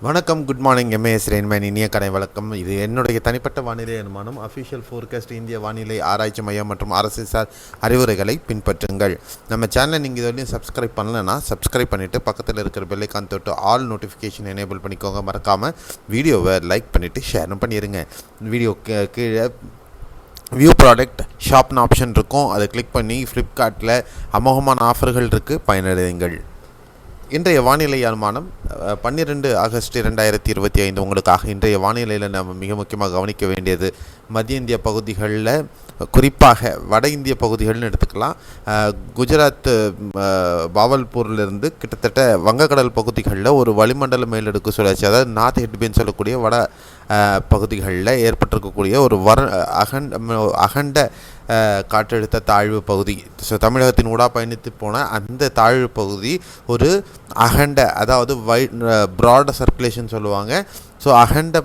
வணக்கம், good morning. MAS Rainman இனிய கடை வழக்கம். இது என்னுடைய தனிப்பட்ட வானிலை அனுமானம். அஃபிஷியல் ஃபோர்காஸ்ட் இந்திய வானிலை ஆராய்ச்சி மையம் மற்றும் அரசு சார் அறிவுரைகளை பின்பற்றுங்கள். நம்ம சேனலை நீங்கள் இதுவரையும் சப்ஸ்கிரைப் பண்ணலைன்னா சப்ஸ்கிரைப் பண்ணிவிட்டு பக்கத்தில் இருக்கிற பெல்லைக்கான் தொட்டு ஆல் நோட்டிஃபிகேஷன் எனேபிள் பண்ணிக்கோங்க. மறக்காமல் வீடியோவை லைக் பண்ணிவிட்டு ஷேரும் பண்ணிடுங்க. வீடியோ கீழே வியூ ப்ராடக்ட் ஷாப்னு ஆப்ஷன் இருக்கும். அதை கிளிக் பண்ணி ஃப்ளிப்கார்ட்டில் அமோகமான ஆஃபர்கள் இருக்குது, பயனடையுங்கள். இன்றைய வானிலை அனுமானம் 12 ஆகஸ்ட் 2025 உங்களுக்காக. இன்றைய வானிலையில் நம்ம மிக முக்கியமாக கவனிக்க வேண்டியது மத்திய இந்திய பகுதிகளில், குறிப்பாக வட இந்திய பகுதிகள்னு எடுத்துக்கலாம். குஜராத் பாவல்பூர்லேருந்து கிட்டத்தட்ட வங்கக்கடல் பகுதிகளில் ஒரு வளிமண்டல மேலடுக்கு சுழற்சி, அதாவது நார்த் ஹெட்பின்னு சொல்லக்கூடிய வட பகுதிகளில் ஏற்பட்டிருக்கக்கூடிய ஒரு அகண்ட காற்றழுத்த தாழ்வு பகுதி. ஸோ தமிழகத்தின் ஊடாக பயணித்து போன அந்த தாழ்வு பகுதி ஒரு அகண்ட, அதாவது ப்ராட் சர்க்குலேஷன் சொல்லுவாங்க. ஸோ அகண்ட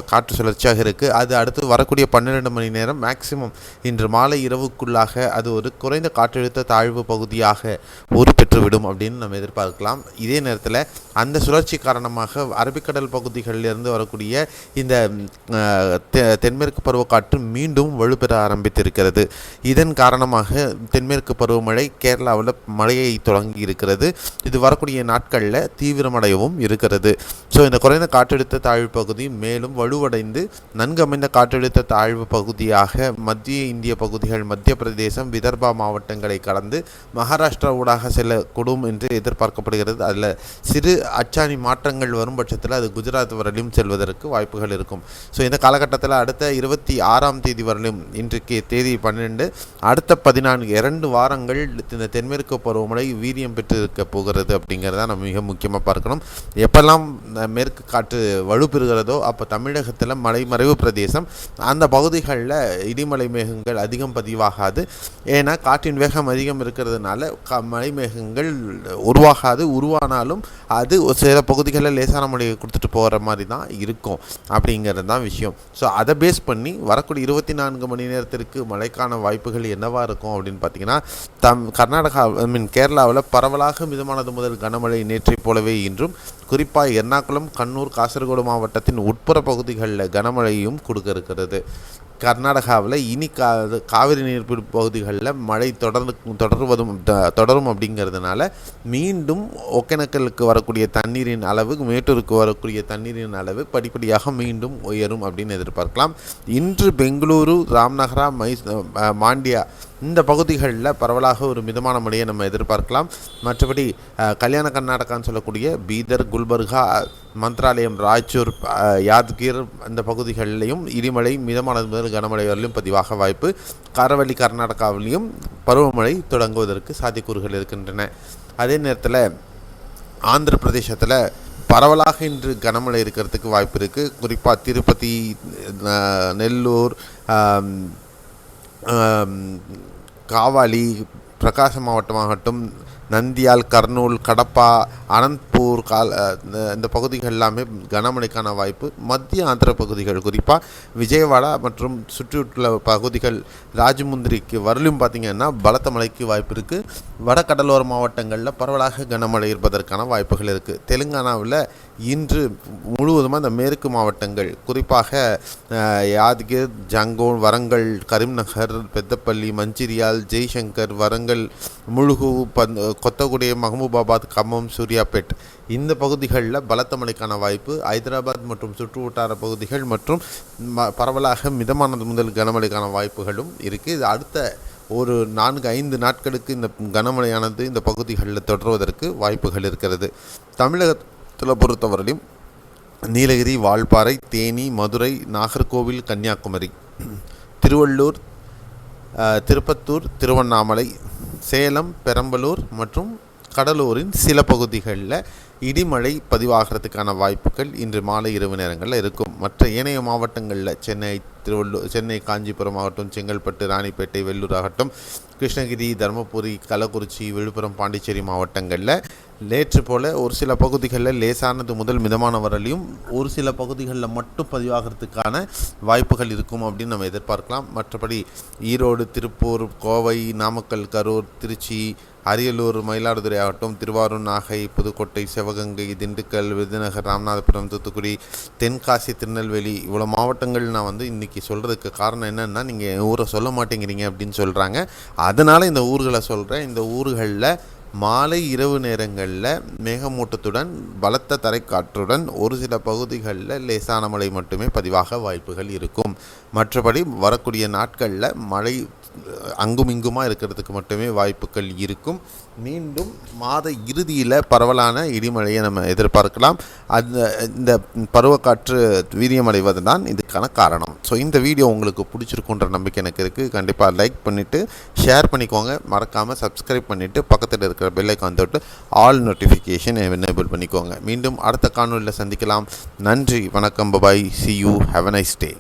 காற்று சுழற்சியாக இருக்குது. அது அடுத்து வரக்கூடிய 12 மணி நேரம் மேக்சிமம் இன்று மாலை இரவுக்குள்ளாக அது ஒரு குறைந்த காற்றழுத்த தாழ்வு பகுதியாக உருப்பெற்றுவிடும் அப்படின்னு நம்ம எதிர்பார்க்கலாம். இதே நேரத்தில் அந்த சுழற்சி காரணமாக அரபிக்கடல் பகுதிகளிலிருந்து வரக்கூடிய இந்த தென்மேற்கு பருவக்காற்று மீண்டும் வலுப்பெற ஆரம்பித்திருக்கிறது. இதன் காரணமாக தென்மேற்கு பருவமழை கேரளாவில் மழையை தொடங்கி இருக்கிறது. இது வரக்கூடிய நாட்களில் தீவிரமடையவும் இருக்கிறது. ஸோ இந்த குறைந்த காற்றழுத்த தாழ்வு பகுதி மேலும் வலுவடைந்து நன்கு அமைந்த காற்றழுத்த தாழ்வு பகுதியாக மத்திய இந்திய பகுதிகள், மத்திய பிரதேசம், விதர்பா மாவட்டங்களை கடந்து மகாராஷ்டிரா ஊடாக செல்லக்கூடும் என்று எதிர்பார்க்கப்படுகிறது. அதில் சிறு அச்சாணி மாற்றங்கள் வரும் பட்சத்தில் அது குஜராத் வரலையும் செல்வதற்கு வாய்ப்புகள் இருக்கும். ஸோ இந்த காலகட்டத்தில் அடுத்த 26ஆம் தேதி வரலையும், இன்றைக்கு தேதி 12, அடுத்த 14 2 வாரங்கள் இந்த தென்மேற்கு பருவமழை வீரியம் பெற்று இருக்க போகிறது அப்படிங்கிறத நம்ம மிக முக்கியமாக பார்க்கணும். எப்பெல்லாம் மேற்கு காற்று வலுப்பெறுகிறதோ அப்போ தமிழகத்தில் மலைமறைவு பிரதேசம் அந்த பகுதிகளில் இடிமலை மேகங்கள் அதிகம் பதிவாகாது. ஏன்னா காற்றின் வேகம் அதிகம் இருக்கிறதுனால மலை மேகங்கள் உருவாகாது. உருவானாலும் அது சில பகுதிகளில் லேசான மழையை கொடுத்துட்டு போகிற மாதிரி தான் இருக்கும் அப்படிங்கிறது தான் விஷயம். ஸோ அதை பேஸ் பண்ணி வரக்கூடிய 24 மணி நேரத்திற்கு மழைக்கான வாய்ப்புகள் என்னவா இருக்கும் அப்படின்னு பார்த்தீங்கன்னா, கர்நாடகா கேரளாவில் பரவலாக மிதமானது முதல் கனமழை நேற்றை போலவே இன்றும், குறிப்பாக எர்ணாகுளம், கண்ணூர், காசர்கோடு மாவட்டத்தின் உட்புற பகுதிகளில் கனமழையும் கொடுக்க இருக்கிறது. கர்நாடகாவில் இனி காவிரி நீர்பிடிப்பு பகுதிகளில் மழை தொடரும் அப்படிங்கிறதுனால மீண்டும் ஒகேனக்கலுக்கு வரக்கூடிய தண்ணீரின் அளவு, மேட்டூருக்கு வரக்கூடிய தண்ணீரின் அளவு படிப்படியாக மீண்டும் உயரும் அப்படின்னு எதிர்பார்க்கலாம். இன்று பெங்களூரு, ராம்நகரா, மாண்டியா இந்த பகுதிகளில் பரவலாக ஒரு மிதமான மழையை நம்ம எதிர்பார்க்கலாம். மற்றபடி கல்யாண கர்நாடகான்னு சொல்லக்கூடிய பீதர், குல்பர்கா, மந்த்ராலயம், ராய்ச்சூர், யாத்கீர் இந்த பகுதிகளிலையும் இடிமழை மிதமானது முதல் கனமழை வரலையும் பதிவாக வாய்ப்பு. காரவள்ளி கர்நாடகாவிலையும் பருவமழை தொடங்குவதற்கு சாத்தியக்கூறுகள் இருக்கின்றன. அதே நேரத்தில் ஆந்திர பிரதேசத்தில் பரவலாக இன்று கனமழை இருக்கிறதுக்கு வாய்ப்பு இருக்குது. குறிப்பாக திருப்பதி, நெல்லூர், காவாலி, பிரகாசம் மாவட்டமாகட்டும், நந்தியால், கர்னூல், கடப்பா, அனந்த்பூர், இந்த பகுதிகள் எல்லாமே கனமழைக்கான வாய்ப்பு. மத்திய ஆந்திர பகுதிகள், குறிப்பாக விஜயவாடா மற்றும் சுற்றியுள்ள பகுதிகள், ராஜமுந்திரிக்கு வரலும் பார்த்திங்கன்னா பலத்த மழைக்கு வாய்ப்பு இருக்குது. வட கடலோர மாவட்டங்களில் பரவலாக கனமழை இருப்பதற்கான வாய்ப்புகள் இருக்குது. தெலுங்கானாவில் இன்று முழுவதுமாக இந்த மேற்கு மாவட்டங்கள், குறிப்பாக யாத்கிர், ஜங்கோன், வரங்கல், கரீம்நகர், பெத்தப்பள்ளி, மஞ்சிரியால், ஜெய்சங்கர், வரங்கல், முழுகு, கொத்தகுடி, மஹபூபாபாத், கம்மம், சூர்யாபேட் இந்த பகுதிகளில் பலத்த மழைக்கான வாய்ப்பு. ஹைதராபாத் மற்றும் சுற்று வட்டார பகுதிகள் மற்றும் பரவலாக மிதமானது முதல் கனமழைக்கான வாய்ப்புகளும் இருக்குது. இது அடுத்த ஒரு 4-5 நாட்களுக்கு இந்த கனமழையானது இந்த பகுதிகளில் தொடர்வதற்கு வாய்ப்புகள் இருக்கிறது. தமிழகத்தில் பொறுத்தவரையிலும் நீலகிரி, வால்பாறை, தேனி, மதுரை, நாகர்கோவில், கன்னியாகுமரி, திருவள்ளூர், திருப்பத்தூர், திருவண்ணாமலை, சேலம், பெரம்பலூர் மற்றும் கடலூரின் சில பகுதிகளில் இடிமழை பதிவாகிறதுக்கான வாய்ப்புகள் இன்று மாலை இரவு நேரங்களில் இருக்கும். மற்ற ஏனைய மாவட்டங்களில் சென்னை, காஞ்சிபுரம் ஆகட்டும், செங்கல்பட்டு, ராணிப்பேட்டை, வெள்ளூர் ஆகட்டும், கிருஷ்ணகிரி, தருமபுரி, கள்ளக்குறிச்சி, விழுப்புரம், பாண்டிச்சேரி மாவட்டங்களில் நேற்று போல் ஒரு சில பகுதிகளில் லேசானது முதல் மிதமான வரலையும் ஒரு சில பகுதிகளில் மட்டும் பதிவாகிறதுக்கான வாய்ப்புகள் இருக்கும் அப்படின்னு நம்ம எதிர்பார்க்கலாம். மற்றபடி ஈரோடு, திருப்பூர், கோவை, நாமக்கல், கரூர், திருச்சி, அரியலூர், மயிலாடுதுறை ஆகட்டும், திருவாரூர், நாகை, புதுக்கோட்டை, சிவகங்கை, திண்டுக்கல், விருதுநகர், ராமநாதபுரம், தூத்துக்குடி, தென்காசி, திருநெல்வேலி இவ்வளோ மாவட்டங்கள் நான் வந்து இன்றைக்கி சொல்கிறதுக்கு காரணம் என்னென்னா நீங்கள் ஊரை சொல்ல மாட்டேங்கிறீங்க அப்படின்னு சொல்கிறாங்க. அதனால் இந்த ஊர்களை சொல்கிறேன். இந்த ஊர்களில் மாலை இரவு நேரங்களில் மேகமூட்டத்துடன் பலத்த தரைக்காற்றுடன் ஒரு சில பகுதிகளில் லேசான மழை மட்டுமே பதிவாக வாய்ப்புகள் இருக்கும். மற்றபடி வரக்கூடிய நாட்களில் மழை அங்கும் இங்குமாக இருக்கிறதுக்கு மட்டுமே வாய்ப்புகள் இருக்கும். மீண்டும் மாத இறுதியில் பரவலான இடிமழையை நம்ம எதிர்பார்க்கலாம். இந்த பருவக்காற்று வீரியமடைவது தான் இதுக்கான காரணம். ஸோ இந்த வீடியோ உங்களுக்கு பிடிச்சிருக்குன்ற நம்பிக்கை எனக்கு இருக்குது. கண்டிப்பாக லைக் பண்ணிவிட்டு ஷேர் பண்ணிக்கோங்க. மறக்காமல் சப்ஸ்கிரைப் பண்ணிவிட்டு பக்கத்தில் இருக்கிற பெல் ஐகான் தொட்டு ஆல் நோட்டிஃபிகேஷன் எனேபிள் பண்ணிக்கோங்க. மீண்டும் அடுத்த காணொலியில் சந்திக்கலாம். நன்றி, வணக்கம், bye bye, see you, have a nice day.